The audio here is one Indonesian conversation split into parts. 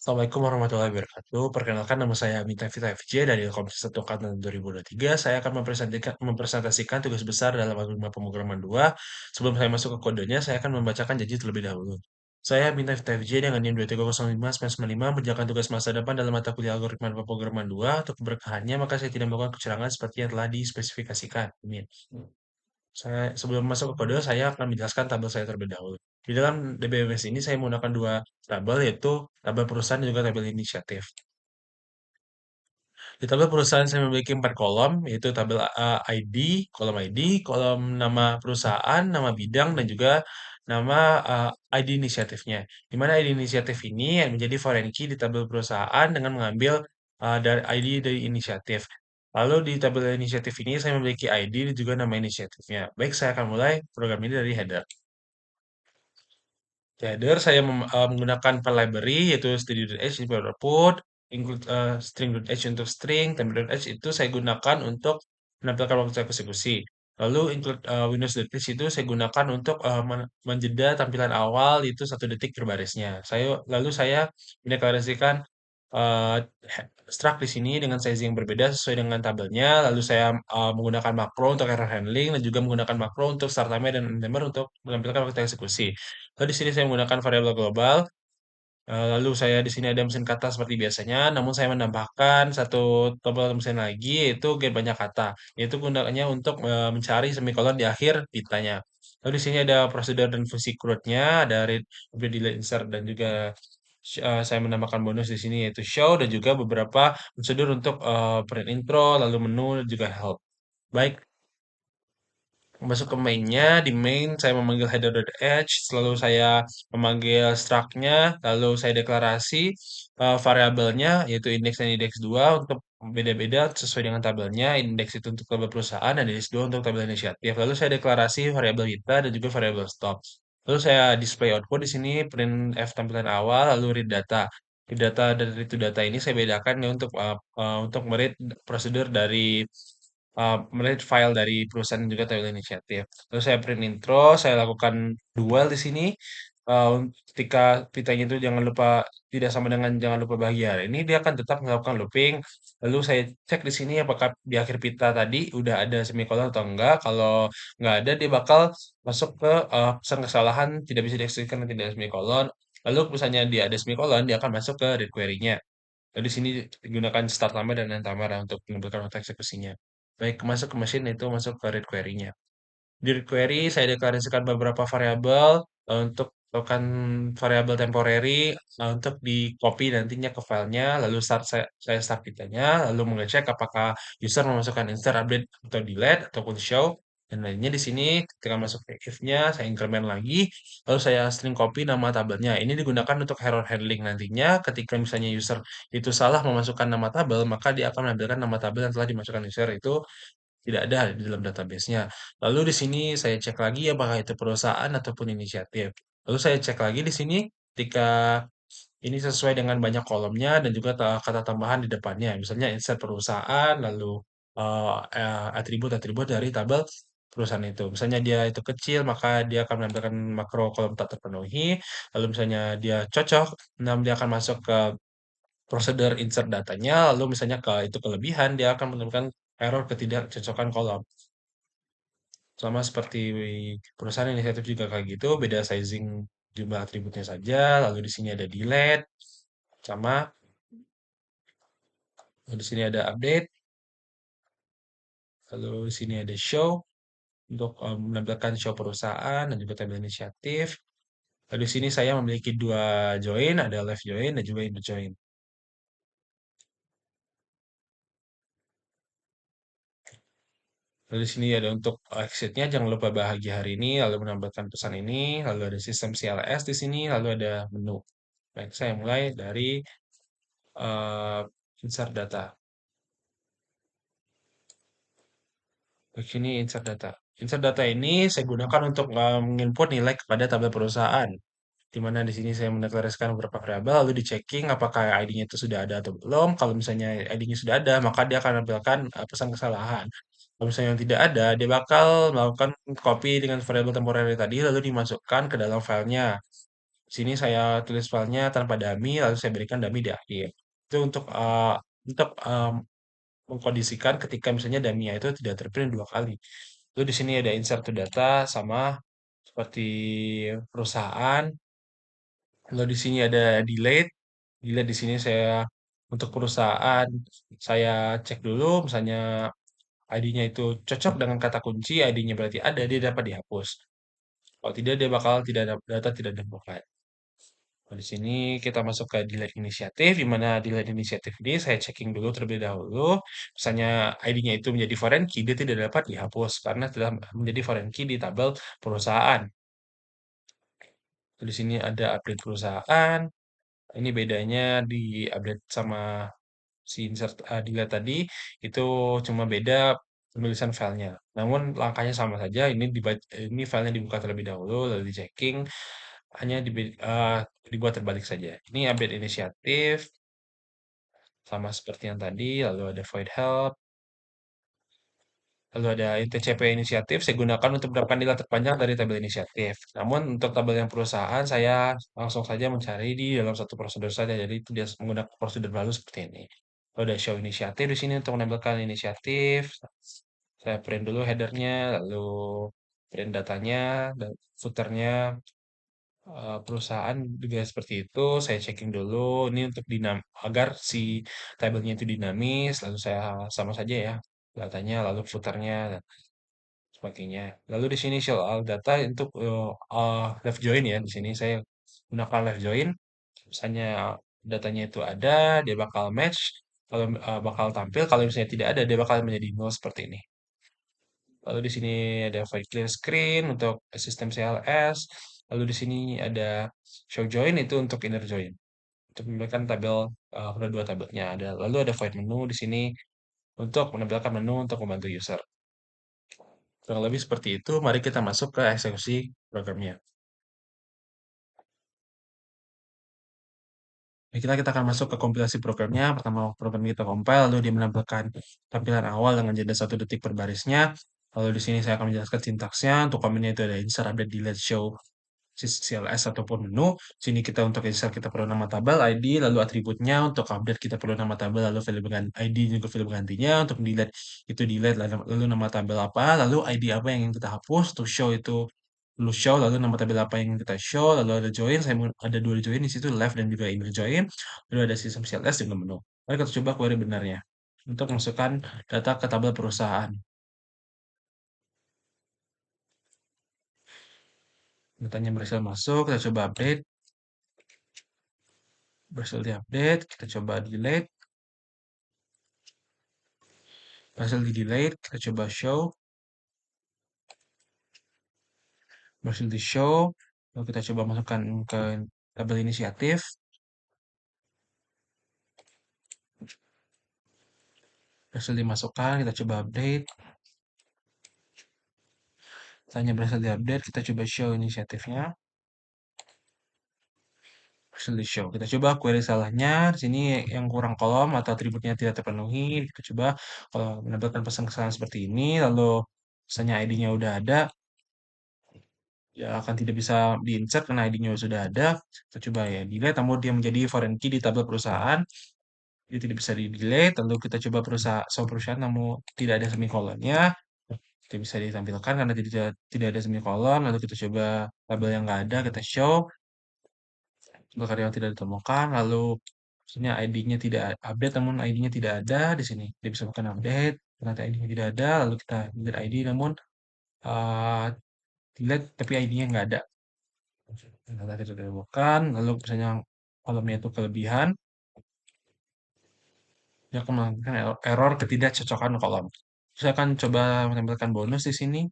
Assalamualaikum warahmatullahi wabarakatuh. Perkenalkan nama saya Mita Vita FJ dari Komisi 1 Angkatan 2023. Saya akan mempresentasikan tugas besar dalam algoritma pemrograman 2. Sebelum saya masuk ke kodenya, saya akan membacakan janji terlebih dahulu. Saya Minta Vita FJ dengan NIM 2305995 menjalankan tugas masa depan dalam mata kuliah algoritma pemrograman 2. Untuk keberkahannya, maka saya tidak melakukan kecurangan seperti yang telah dispesifikasikan. Amin. Sebelum masuk ke kode, saya akan menjelaskan tabel saya terlebih dahulu. Di dalam DBMS ini saya menggunakan dua tabel, yaitu tabel perusahaan dan juga tabel inisiatif. Di tabel perusahaan saya memiliki 4 kolom, yaitu tabel ID, kolom nama perusahaan, nama bidang, dan juga nama ID inisiatifnya. Di mana ID inisiatif ini yang menjadi foreign key di tabel perusahaan dengan mengambil dari ID dari inisiatif. Lalu di tabel inisiatif ini saya memiliki ID dan juga nama inisiatifnya. Baik, saya akan mulai program ini dari header. Header saya menggunakan file library yaitu stdio.h untuk output, include string.h untuk string, template.h itu saya gunakan untuk menampilkan waktu eksekusi. Lalu include windows.h itu saya gunakan untuk menjeda tampilan awal itu 1 detik per barisnya. Lalu saya mendeklarasikan eh, struct di sini dengan sizing yang berbeda sesuai dengan tabelnya. Lalu saya menggunakan makro untuk error handling dan juga menggunakan makro untuk start timer dan end timer untuk menampilkan waktu eksekusi. Lalu di sini saya menggunakan variabel global. Lalu saya di sini ada mesin kata seperti biasanya, namun saya menambahkan satu tombol mesin lagi yaitu get banyak kata, yaitu gunanya untuk mencari semikolon di akhir pitanya. Lalu di sini ada prosedur dan fungsi CRUD-nya, ada read, update, delete, insert dan juga saya menambahkan bonus di sini yaitu show dan juga beberapa prosedur untuk print intro, lalu menu dan juga help. Baik, masuk ke mainnya. Di main saya memanggil header.h, lalu saya memanggil struct-nya, lalu saya deklarasi variabelnya yaitu indeks dan indeks 2 untuk beda-beda sesuai dengan tabelnya. Indeks itu untuk tabel perusahaan dan indeks 2 untuk tabel inisiatif. Lalu saya deklarasi variabel kita dan juga variabel stop. Lalu saya display output di sini print f tampilan awal lalu read data. Read data dan read to data ini saya bedakan ya untuk meread prosedur dari menit file dari perusahaan dan juga tabel inisiatif. Lalu saya print intro, saya lakukan dual di sini. Eh, Ketika pitanya itu jangan lupa tidak sama dengan jangan lupa bahagia. Ini dia akan tetap melakukan looping. Lalu saya cek di sini apakah di akhir pita tadi udah ada semikolon atau enggak. Kalau nggak ada, dia bakal masuk ke pesan kesalahan tidak bisa dieksekusikan dan tidak ada semikolon. Lalu misalnya dia ada semikolon, dia akan masuk ke read query-nya. Lalu di sini digunakan start timer dan end timer untuk menentukan waktu eksekusinya. Baik, masuk ke mesin itu masuk ke read query-nya. Di read query saya deklarasikan beberapa variabel untuk melakukan variabel temporary untuk di copy nantinya ke filenya, lalu saya start pitanya, lalu mengecek apakah user memasukkan insert, update, atau delete, ataupun show, dan lainnya di sini ketika masuk ke if-nya, saya increment lagi, lalu saya string copy nama tabelnya. Ini digunakan untuk error handling nantinya ketika misalnya user itu salah memasukkan nama tabel, maka dia akan menampilkan nama tabel yang telah dimasukkan user itu tidak ada di dalam database-nya. Lalu di sini saya cek lagi apakah itu perusahaan ataupun inisiatif. Lalu saya cek lagi di sini ketika ini sesuai dengan banyak kolomnya dan juga kata tambahan di depannya. Misalnya insert perusahaan, lalu atribut-atribut dari tabel perusahaan itu. Misalnya dia itu kecil, maka dia akan menampilkan makro kolom tak terpenuhi. Lalu misalnya dia cocok, nah dia akan masuk ke prosedur insert datanya, lalu misalnya itu kelebihan, dia akan menemukan error ketidakcocokan kolom. Sama seperti perusahaan inisiatif juga kayak gitu, beda sizing jumlah atributnya saja, lalu di sini ada delete, sama lalu di sini ada update, lalu di sini ada show untuk menampilkan show perusahaan dan juga tabel inisiatif. Lalu di sini saya memiliki dua join, ada left join dan juga inner join. Lalu di sini ada untuk exit-nya, jangan lupa bahagia hari ini, lalu menambahkan pesan ini, lalu ada sistem CLS di sini, lalu ada menu. Baik, saya mulai dari eh, insert data. Di sini insert data. Insert data ini saya gunakan untuk menginput nilai kepada tabel perusahaan. Di mana di sini saya mendeklarasikan beberapa variabel, lalu di-checking apakah ID-nya itu sudah ada atau belum. Kalau misalnya ID-nya sudah ada, maka dia akan menampilkan pesan kesalahan. Kalau misalnya yang tidak ada, dia bakal melakukan copy dengan variabel temporary tadi, lalu dimasukkan ke dalam filenya. Di sini saya tulis filenya tanpa dummy, lalu saya berikan dummy di akhir. Itu untuk mengkondisikan ketika misalnya dummy-nya itu tidak terprint dua kali. Lalu di sini ada insert to data sama seperti perusahaan. Lalu di sini ada delete. Delete di sini saya untuk perusahaan saya cek dulu misalnya ID-nya itu cocok dengan kata kunci, ID-nya berarti ada, dia dapat dihapus. Kalau tidak, dia bakal tidak ada data tidak ditemukan. Nah, di sini kita masuk ke delete inisiatif, di mana delete inisiatif ini saya checking dulu terlebih dahulu. Misalnya ID-nya itu menjadi foreign key, dia tidak dapat dihapus karena telah menjadi foreign key di tabel perusahaan. Di sini ada update perusahaan. Ini bedanya di update sama si insert delete tadi itu cuma beda penulisan filenya. Namun langkahnya sama saja. Ini filenya dibuka terlebih dahulu lalu di checking hanya dibuat terbalik saja. Ini update inisiatif sama seperti yang tadi, lalu ada void help, lalu ada ITCP inisiatif saya gunakan untuk mendapatkan nilai terpanjang dari tabel inisiatif. Namun untuk tabel yang perusahaan saya langsung saja mencari di dalam satu prosedur saja. Jadi itu dia menggunakan prosedur baru seperti ini. Lalu ada show inisiatif di sini untuk menambahkan inisiatif. Saya print dulu headernya, lalu print datanya dan footernya perusahaan juga seperti itu. Saya checking dulu ini untuk agar si tabelnya itu dinamis. Lalu saya sama saja ya datanya, lalu footernya sebagainya. Lalu di sini show all data untuk left join ya. Di sini saya gunakan left join. Misalnya datanya itu ada, dia bakal match. Kalau bakal tampil, kalau misalnya tidak ada, dia bakal menjadi null seperti ini. Lalu di sini ada void clear screen untuk sistem CLS. Lalu di sini ada show join itu untuk inner join. Untuk menampilkan tabel kedua tabelnya ada. Lalu ada void menu di sini untuk menampilkan menu untuk membantu user. Kurang lebih seperti itu. Mari kita masuk ke eksekusi programnya. Baik, kita akan masuk ke kompilasi programnya. Pertama program kita compile, lalu dia menampilkan tampilan awal dengan jeda 1 detik per barisnya. Lalu di sini saya akan menjelaskan sintaksnya. Untuk komennya itu ada insert, update, delete, show, CLS ataupun menu. Sini kita untuk insert kita perlu nama tabel, ID, lalu atributnya. Untuk update kita perlu nama tabel, lalu variabel ID juga variabel gantinya. Untuk delete itu delete, lalu nama tabel apa, lalu ID apa yang ingin kita hapus. Untuk show itu perlu show, lalu nama tabel apa yang ingin kita show, lalu ada join, ada dua join di situ, left dan juga inner join. Lalu ada sistem CLS dengan menu. Mari kita coba query benarnya untuk masukkan data ke tabel perusahaan. Datanya berhasil masuk, kita coba update. Berhasil di-update, kita coba delete. Berhasil di-delete, kita coba show. Berhasil di-show. Lalu kita coba masukkan ke tabel inisiatif. Berhasil dimasukkan, kita coba update. Setelahnya berhasil di-update, kita coba show inisiatifnya. Berhasil di-show. Kita coba query salahnya. Di sini yang kurang kolom atau atributnya tidak terpenuhi. Kita coba kalau mendapatkan pesan kesalahan seperti ini, lalu misalnya ID-nya udah ada, ya akan tidak bisa di-insert karena ID-nya sudah ada. Kita coba ya delete, namun dia menjadi foreign key di tabel perusahaan. Dia tidak bisa di-delete, lalu kita coba perusahaan namun tidak ada semikolonnya. Tidak bisa ditampilkan karena tidak ada semikolon. Lalu kita coba tabel yang nggak ada, kita show. Tabel karyawan tidak ditemukan. Lalu misalnya ID-nya tidak update, namun ID-nya tidak ada di sini. Dia bisa bukan update, ternyata ID-nya tidak ada. Lalu kita delete ID, namun uh, delete tapi ID-nya nggak ada. Ternyata tidak ditemukan. Lalu misalnya kolomnya itu kelebihan, dia akan menghasilkan error ketidakcocokan kolom. Saya akan coba menampilkan bonus di sini.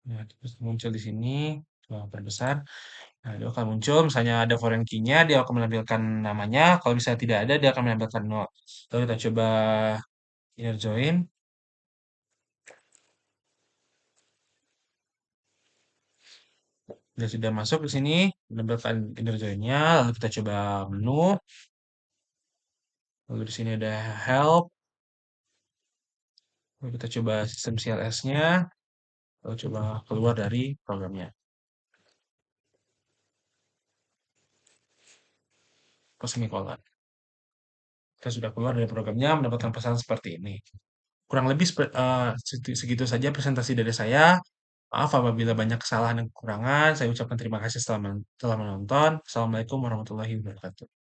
Nah, terus muncul di sini, coba perbesar. Nah, dia akan muncul, misalnya ada foreign key-nya, dia akan menampilkan namanya. Kalau misalnya tidak ada, dia akan menampilkan nol. Lalu kita coba inner join. Dia sudah masuk di sini, menampilkan inner join-nya. Lalu kita coba menu. Lalu di sini ada help. Lalu kita coba sistem CLS-nya. Lalu coba keluar dari programnya. plus semikolon. Saya sudah keluar dari programnya mendapatkan pesan seperti ini. Kurang lebih segitu saja presentasi dari saya. Maaf apabila banyak kesalahan dan kekurangan. Saya ucapkan terima kasih telah menonton. Assalamualaikum warahmatullahi wabarakatuh.